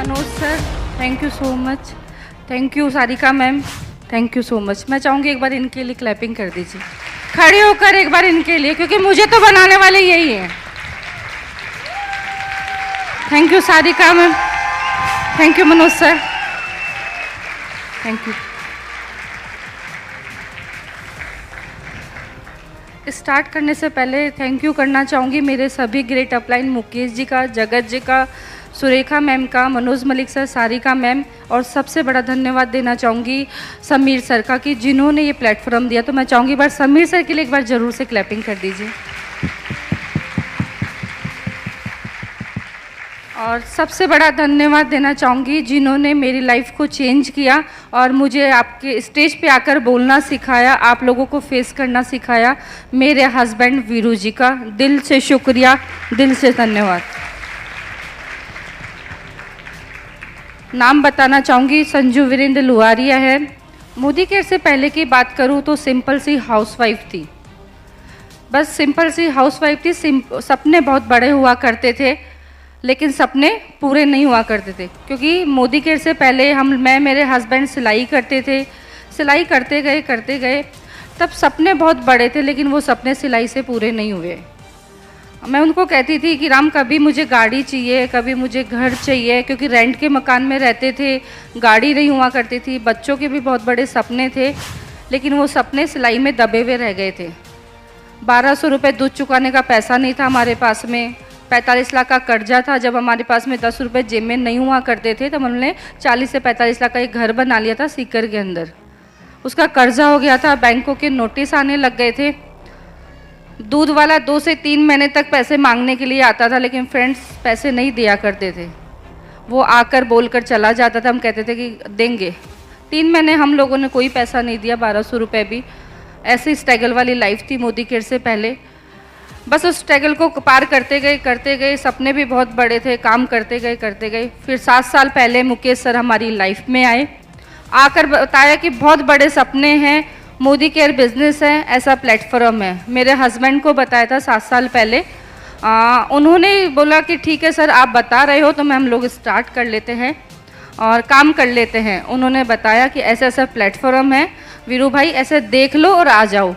Manoj sir, thank you so much. Thank you Sarika ma'am, thank you so much. मैं चाहूँगी एक बार इनके लिए क्लैपिंग कर दीजिए, खड़े होकर एक बार इनके लिए, क्योंकि मुझे तो बनाने वाले यही हैं। Thank you Sarika ma'am, thank you Manoj sir, thank you. Start करने से पहले थैंक यू करना चाहूँगी मेरे सभी ग्रेट अपलाइन, मुकेश जी का, जगत जी का, सुरेखा मैम का, मनोज मलिक सर, सारिका मैम, और सबसे बड़ा धन्यवाद देना चाहूँगी समीर सर का कि जिन्होंने ये प्लेटफॉर्म दिया। तो मैं चाहूँगी बार समीर सर के लिए एक बार ज़रूर से क्लैपिंग कर दीजिए। और सबसे बड़ा धन्यवाद देना चाहूँगी जिन्होंने मेरी लाइफ को चेंज किया और मुझे आपके स्टेज पे आकर बोलना सिखाया, आप लोगों को फेस करना सिखाया, मेरे हस्बैंड वीरू जी का दिल से शुक्रिया, दिल से धन्यवाद। नाम बताना चाहूँगी, संजू वीरेंद्र लुहारिया है। मोदी केयर से पहले की बात करूँ तो सिंपल सी हाउसवाइफ थी, बस सिंपल सी हाउसवाइफ थी। सपने बहुत बड़े हुआ करते थे लेकिन सपने पूरे नहीं हुआ करते थे, क्योंकि मोदी केयर से पहले मैं मेरे हस्बैंड सिलाई करते थे। सिलाई करते गए तब सपने बहुत बड़े थे लेकिन वो सपने सिलाई से पूरे नहीं हुए। मैं उनको कहती थी कि राम कभी मुझे गाड़ी चाहिए, कभी मुझे घर चाहिए, क्योंकि रेंट के मकान में रहते थे, गाड़ी नहीं हुआ करती थी, बच्चों के भी बहुत बड़े सपने थे लेकिन वो सपने सिलाई में दबे हुए रह गए थे। 1200 रुपये दूध चुकाने का पैसा नहीं था हमारे पास में, 45 लाख का कर्जा था। जब हमारे पास में 10 रुपये जेब में नहीं हुआ करते थे तब हमने 40 से 45 लाख का एक घर बना लिया था सीकर के अंदर। उसका कर्जा हो गया था, बैंकों के नोटिस आने लग गए थे। दूध वाला 2 से 3 महीने तक पैसे मांगने के लिए आता था लेकिन फ्रेंड्स पैसे नहीं दिया करते थे, वो आकर बोलकर चला जाता था। हम कहते थे कि देंगे, 3 महीने हम लोगों ने कोई पैसा नहीं दिया, 1200 रुपये भी। ऐसी स्ट्रगल वाली लाइफ थी मोदी केयर से पहले। बस उस स्ट्रगल को पार करते गए, सपने भी बहुत बड़े थे, काम करते गए। फिर 7 साल पहले मुकेश सर हमारी लाइफ में आए, आकर बताया कि बहुत बड़े सपने हैं, मोदी केयर बिजनेस है, ऐसा प्लेटफॉर्म है। मेरे हस्बैंड को बताया था 7 साल पहले। उन्होंने बोला कि ठीक है सर, आप बता रहे हो तो हम लोग स्टार्ट कर लेते हैं और काम कर लेते हैं। उन्होंने बताया कि ऐसा ऐसा प्लेटफॉर्म है वीरू भाई, ऐसे देख लो और आ जाओ।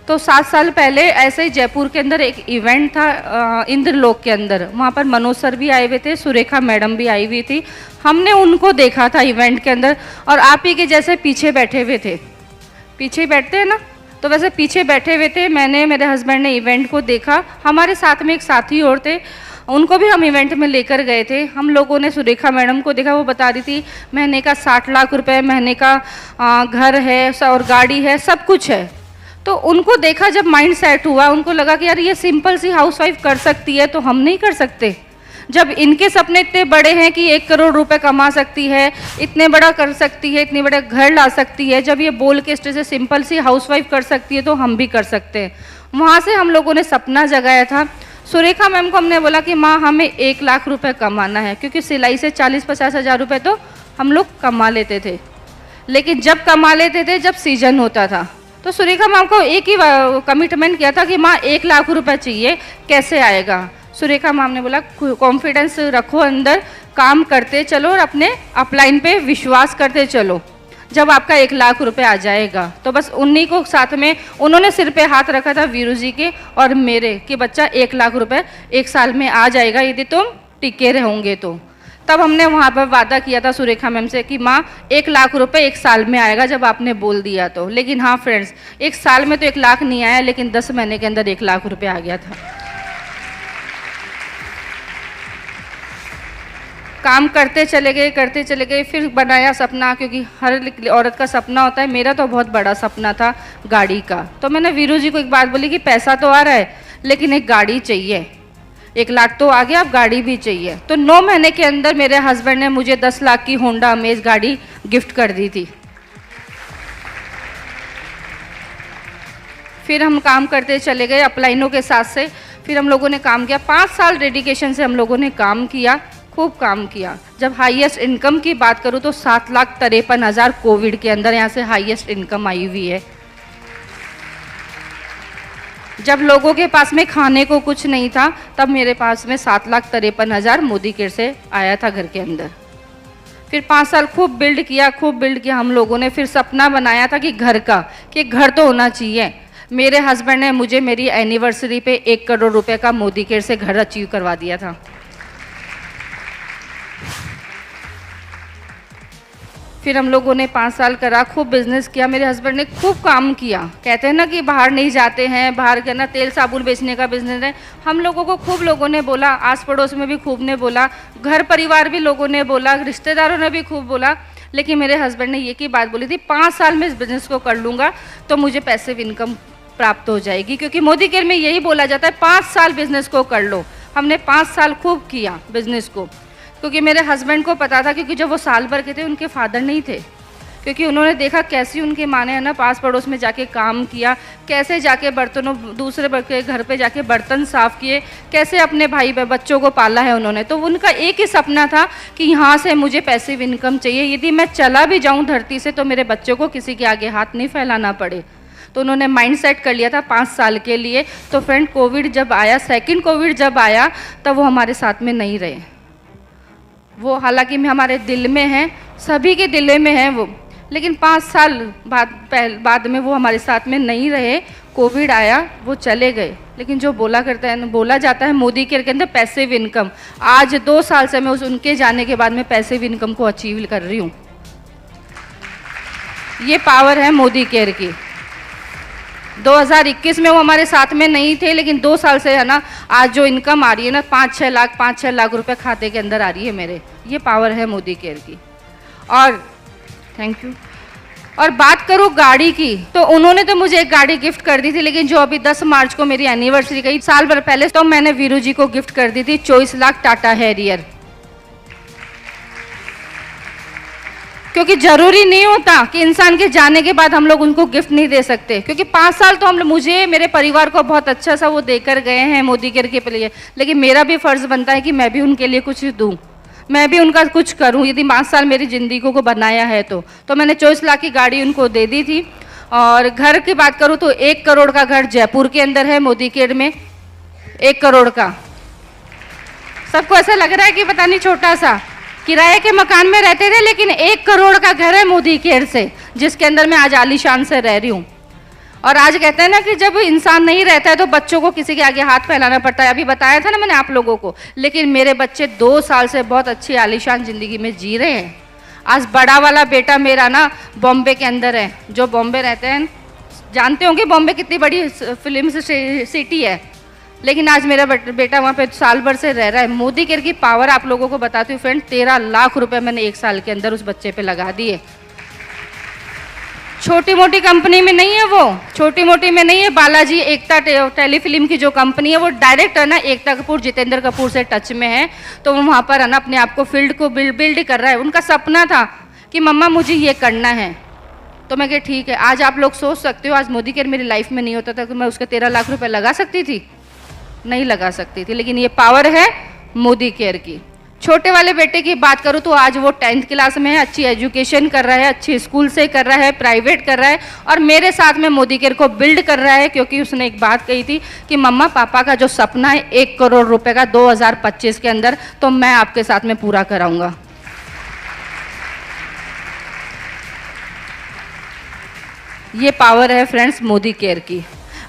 तो 7 साल पहले ऐसे ही जयपुर के अंदर एक इवेंट था इंद्रलोक के अंदर, वहाँ पर मनोज सर भी आए हुए थे, सुरेखा मैडम भी आई हुई थी। हमने उनको देखा था इवेंट के अंदर और आप ही के जैसे पीछे बैठे हुए थे, पीछे ही बैठते हैं ना, तो वैसे पीछे बैठे हुए थे। मैंने, मेरे हस्बैंड ने इवेंट को देखा, हमारे साथ में एक साथी और थे, उनको भी हम इवेंट में लेकर गए थे। हम लोगों ने सुरेखा मैडम को देखा, वो बता रही थी महीने का 60 लाख रुपए महीने का घर है और गाड़ी है, सब कुछ है। तो उनको देखा, जब माइंड सेट हुआ, उनको लगा कि यार ये सिंपल सी हाउसवाइफ कर सकती है तो हम नहीं कर सकते। जब इनके सपने इतने बड़े हैं कि 1 करोड़ रुपए कमा सकती है, इतने बड़ा कर सकती है, इतने बड़ा घर ला सकती है, जब ये बोल के स्टेज से सिंपल सी हाउसवाइफ कर सकती है तो हम भी कर सकते हैं। वहाँ से हम लोगों ने सपना जगाया था। सुरेखा मैम को हमने बोला कि माँ हमें 1 लाख रुपए कमाना है, क्योंकि सिलाई से 40-50 हज़ार रुपये तो हम लोग कमा लेते थे, लेकिन जब कमा लेते थे जब सीजन होता था। तो सुरेखा मैम को एक ही कमिटमेंट किया था कि माँ 1 लाख रुपए चाहिए, कैसे आएगा। सुरेखा मैम ने बोला कॉन्फिडेंस रखो अंदर, काम करते चलो और अपने अपलाइन पे विश्वास करते चलो, जब आपका 1 लाख रुपए आ जाएगा। तो बस उन्हीं को साथ में उन्होंने सिर पे हाथ रखा था वीरू जी के और मेरे, कि बच्चा 1 लाख रुपए 1 साल में आ जाएगा यदि तुम टिके रहोगे तो। तब हमने वहाँ पर वादा किया था सुरेखा मैम से कि माँ 1 लाख रुपए 1 साल में आएगा, जब आपने बोल दिया तो। लेकिन हाँ फ्रेंड्स, 1 साल में तो 1 लाख नहीं आया, लेकिन 10 महीने के अंदर 1 लाख रुपए आ गया था। काम करते चले गए, फिर बनाया सपना, क्योंकि हर औरत का सपना होता है। मेरा तो बहुत बड़ा सपना था गाड़ी का। तो मैंने वीरू जी को एक बात बोली कि पैसा तो आ रहा है लेकिन एक गाड़ी चाहिए, 1 लाख तो आ गया, अब गाड़ी भी चाहिए। तो 9 महीने के अंदर मेरे हस्बैंड ने मुझे 10 लाख की होंडा अमेज गाड़ी गिफ्ट कर दी थी। फिर हम काम करते चले गए अपलाइनों के साथ से। फिर हम लोगों ने काम किया, 5 साल डेडिकेशन से हम लोगों ने काम किया, खूब काम किया। जब हाईएस्ट इनकम की बात करूँ तो 7,53,000 कोविड के अंदर यहाँ से हाईएस्ट इनकम आई हुई है। जब लोगों के पास में खाने को कुछ नहीं था तब मेरे पास में 7,53,000 मोदी केयर से आया था घर के अंदर। फिर 5 साल खूब बिल्ड किया हम लोगों ने। फिर सपना बनाया था कि घर का, कि घर तो होना चाहिए। मेरे हस्बैंड ने मुझे मेरी एनिवर्सरी पे 1 करोड़ रुपए का मोदी केयर से घर अचीव करवा दिया था। फिर हम लोगों ने 5 साल करा, खूब बिजनेस किया। मेरे हस्बैंड ने खूब काम किया। कहते हैं ना कि बाहर नहीं जाते हैं, बाहर के ना तेल साबुन बेचने का बिजनेस है। हम लोगों को खूब लोगों ने बोला, आस पड़ोस में भी खूब ने बोला, घर परिवार भी लोगों ने बोला, रिश्तेदारों ने भी खूब बोला। लेकिन मेरे हस्बैंड ने ये की बात बोली थी, 5 साल में इस बिज़नेस को कर लूँगा तो मुझे पैसिव इनकम प्राप्त हो जाएगी। क्योंकि मोदी केयर में यही बोला जाता है 5 साल बिजनेस को कर लो। हमने 5 साल खूब किया बिजनेस को, क्योंकि मेरे हस्बैंड को पता था, क्योंकि जब वो साल भर के थे उनके फादर नहीं थे। क्योंकि उन्होंने देखा कैसी उनके माँ ने है ना पास पड़ोस में जाके काम किया, कैसे जाके बर्तनों दूसरे के घर पे जाके बर्तन साफ़ किए, कैसे अपने भाई बच्चों को पाला है उन्होंने। तो उनका एक ही सपना था कि यहाँ से मुझे पैसिव इनकम चाहिए, यदि मैं चला भी जाऊँ धरती से तो मेरे बच्चों को किसी के आगे हाथ नहीं फैलाना पड़े। तो उन्होंने माइंड सेट कर लिया था 5 साल के लिए। तो फ्रेंड कोविड जब आया, सेकेंड कोविड जब आया, तब वो हमारे साथ में नहीं रहे। वो हालांकि हमारे दिल में हैं, सभी के दिल में हैं वो, लेकिन 5 साल बाद में वो हमारे साथ में नहीं रहे। कोविड आया, वो चले गए। लेकिन जो बोला जाता है मोदी केयर के अंदर पैसिव इनकम, आज 2 साल से मैं उनके जाने के बाद में पैसिव इनकम को अचीव कर रही हूँ। ये पावर है मोदी केयर की। 2021 में वो हमारे साथ में नहीं थे, लेकिन 2 साल से है ना आज जो इनकम आ रही है ना 5-6 लाख रुपए खाते के अंदर आ रही है मेरे। ये पावर है मोदी केयर की। और थैंक यू। और बात करूँ गाड़ी की, तो उन्होंने तो मुझे एक गाड़ी गिफ्ट कर दी थी, लेकिन जो अभी 10 मार्च को मेरी एनिवर्सरी गई, साल भर पहले, तो मैंने वीरू जी को गिफ्ट कर दी थी 24 लाख टाटा हैरियर। क्योंकि जरूरी नहीं होता कि इंसान के जाने के बाद हम लोग उनको गिफ्ट नहीं दे सकते, क्योंकि 5 साल तो मुझे मेरे परिवार को बहुत अच्छा सा वो देकर गए हैं मोदी केयर के लिए। लेकिन मेरा भी फर्ज बनता है कि मैं भी उनके लिए कुछ दूं, मैं भी उनका कुछ करूं। यदि 5 साल मेरी ज़िंदगी को बनाया है तो मैंने 24 लाख की गाड़ी उनको दे दी थी। और घर की बात करूं तो 1 करोड़ का घर जयपुर के अंदर है मोदी केयर में, 1 करोड़ का। सबको ऐसा लग रहा है कि पता नहीं छोटा सा, किराए के मकान में रहते थे, लेकिन 1 करोड़ का घर है मोदी केयर से, जिसके अंदर मैं आज आलीशान से रह रही हूँ। और आज कहते हैं ना कि जब इंसान नहीं रहता है तो बच्चों को किसी के आगे हाथ फैलाना पड़ता है। अभी बताया था ना मैंने आप लोगों को। लेकिन मेरे बच्चे 2 साल से बहुत अच्छी आलीशान ज़िंदगी में जी रहे हैं। आज बड़ा वाला बेटा मेरा ना बॉम्बे के अंदर है। जो बॉम्बे रहते हैं जानते होंगे बॉम्बे कितनी बड़ी फिल्म सिटी है, लेकिन आज मेरा बेटा वहाँ पे साल भर से रह रहा है। मोदी केयर की पावर आप लोगों को बताती हूँ फ्रेंड, 13 लाख रुपए मैंने 1 साल के अंदर उस बच्चे पे लगा दिए। छोटी मोटी कंपनी में नहीं है वो, छोटी मोटी में नहीं है। बालाजी एकता टेलीफिल्म की जो कंपनी है वो डायरेक्ट है ना एकता कपूर, जितेंद्र कपूर से टच में है। तो वो वहाँ पर है ना अपने आप को फील्ड को बिल्ड कर रहा है। उनका सपना था कि मम्मा मुझे ये करना है। तो मैं कहा ठीक है। आज आप लोग सोच सकते हो, आज मोदी केयर मेरी लाइफ में नहीं होता था कि मैं उसके 13 लाख रुपए लगा सकती थी, नहीं लगा सकती थी। लेकिन ये पावर है मोदी केयर की। छोटे वाले बेटे की बात करूँ तो आज वो 10th क्लास में है, अच्छी एजुकेशन कर रहा है, अच्छी स्कूल से कर रहा है, प्राइवेट कर रहा है, और मेरे साथ में मोदी केयर को बिल्ड कर रहा है। क्योंकि उसने एक बात कही थी कि मम्मा पापा का जो सपना है 1 करोड़ रुपए का 2025 के अंदर, तो मैं आपके साथ में पूरा कराऊंगा। ये पावर है फ्रेंड्स मोदी केयर की।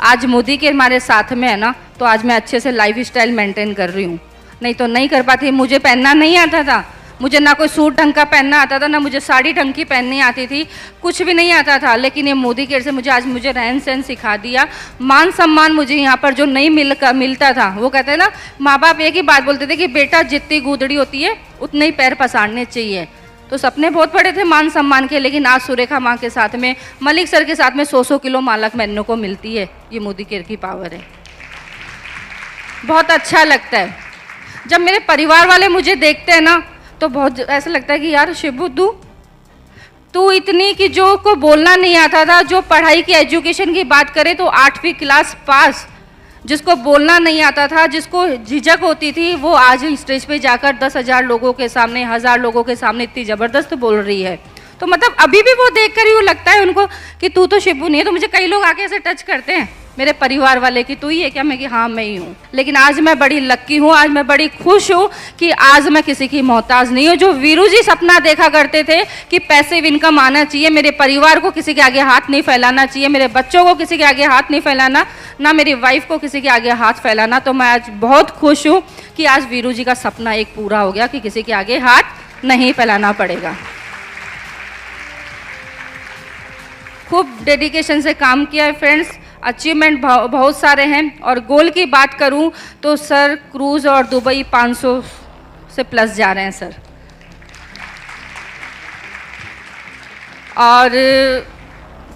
आज मोदी केयर हमारे साथ में है ना, तो आज मैं अच्छे से लाइफ स्टाइल मेंटेन कर रही हूँ, नहीं तो नहीं कर पाती। मुझे पहनना नहीं आता था, मुझे ना कोई सूट ढंग का पहनना आता था, ना मुझे साड़ी ढंग की पहननी आती थी, कुछ भी नहीं आता था। लेकिन ये मोदी केयर से मुझे रहन सहन सिखा दिया। मान सम्मान मुझे यहाँ पर जो नहीं मिलता था, वो कहते हैं ना माँ बाप एक ही बात बोलते थे कि बेटा जितनी गूदड़ी होती है उतने ही पैर पसारने चाहिए। तो सपने बहुत बड़े थे मान सम्मान के, लेकिन आज सुरेखा माँ के साथ में, मलिक सर के साथ में 100 किलो मालक मैनों को मिलती है। ये मोदी केयर की पावर है। बहुत अच्छा लगता है जब मेरे परिवार वाले मुझे देखते हैं ना, तो बहुत ऐसा लगता है कि यार शिबू तू इतनी कि जो को बोलना नहीं आता था, जो पढ़ाई की एजुकेशन की बात करें तो 8वीं क्लास पास, जिसको बोलना नहीं आता था, जिसको झिझक होती थी, वो आज स्टेज पे जाकर 10,000 लोगों के सामने, 1000 लोगों के सामने इतनी ज़बरदस्त बोल रही है। तो मतलब अभी भी वो देख कर ही वो लगता है उनको कि तू तो शिबू नहीं है। तो मुझे कई लोग आके ऐसे टच करते हैं मेरे परिवार वाले कि तू ही है क्या? मैं कि हाँ मैं ही हूँ। लेकिन आज मैं बड़ी लक्की हूँ, आज मैं बड़ी खुश हूँ कि आज मैं किसी की मोहताज नहीं हूँ। जो वीरू जी सपना देखा करते थे कि पैसिव इनकम आना चाहिए, मेरे परिवार को किसी के आगे हाथ नहीं फैलाना चाहिए, मेरे बच्चों को किसी के आगे हाथ नहीं फैलाना, ना मेरी वाइफ को किसी के आगे हाथ फैलाना, तो मैं आज बहुत खुश हूँ कि आज वीरू जी का सपना एक पूरा हो गया कि किसी के आगे हाथ नहीं फैलाना पड़ेगा। खूब डेडिकेशन से काम किया है फ्रेंड्स, अचीवमेंट बहुत सारे हैं। और गोल की बात करूं तो सर क्रूज़ और दुबई 500 से प्लस जा रहे हैं सर। और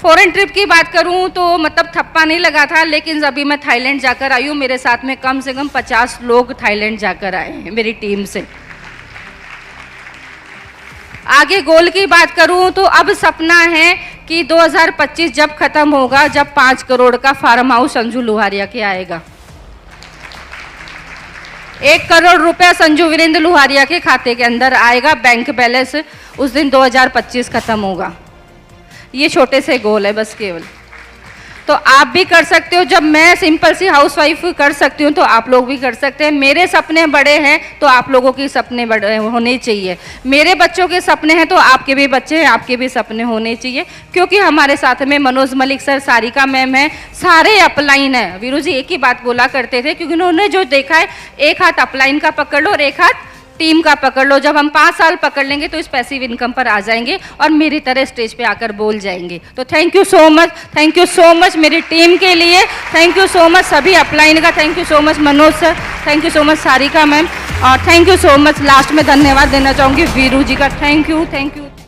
फॉरेन ट्रिप की बात करूं तो मतलब थप्पा नहीं लगा था, लेकिन अभी मैं थाईलैंड जाकर आई हूँ। मेरे साथ में कम से कम 50 लोग थाईलैंड जाकर आए हैं मेरी टीम से। आगे गोल की बात करूं तो अब सपना है कि 2025 जब खत्म होगा, जब 5 करोड़ का फार्म हाउस संजू लुहारिया के आएगा, 1 करोड़ रुपया संजू वीरेंद्र लुहारिया के खाते के अंदर आएगा, बैंक बैलेंस उस दिन 2025 खत्म होगा। ये छोटे से गोल है बस केवल। तो आप भी कर सकते हो, जब मैं सिंपल सी हाउसवाइफ कर सकती हूँ तो आप लोग भी कर सकते हैं। मेरे सपने बड़े हैं तो आप लोगों के सपने बड़े होने चाहिए। मेरे बच्चों के सपने हैं तो आपके भी बच्चे हैं, आपके भी सपने होने चाहिए। क्योंकि हमारे साथ में मनोज मलिक सर, सारिका मैम है, सारे अपलाइन है। वीरू जी एक ही बात बोला करते थे क्योंकि उन्होंने जो देखा है, एक हाथ अपलाइन का पकड़ लो और एक हाथ टीम का पकड़ लो। जब हम 5 साल पकड़ लेंगे तो इस पैसिव इनकम पर आ जाएंगे और मेरी तरह स्टेज पे आकर बोल जाएंगे। तो thank you so much, thank you so much मेरी टीम के लिए, थैंक यू सो मच सभी अपलाइन का, thank you so much Manoj sir, thank you so much Sarika ma'am, और thank you so much last में धन्यवाद देना चाहूँगी वीरू जी का। Thank you, thank you.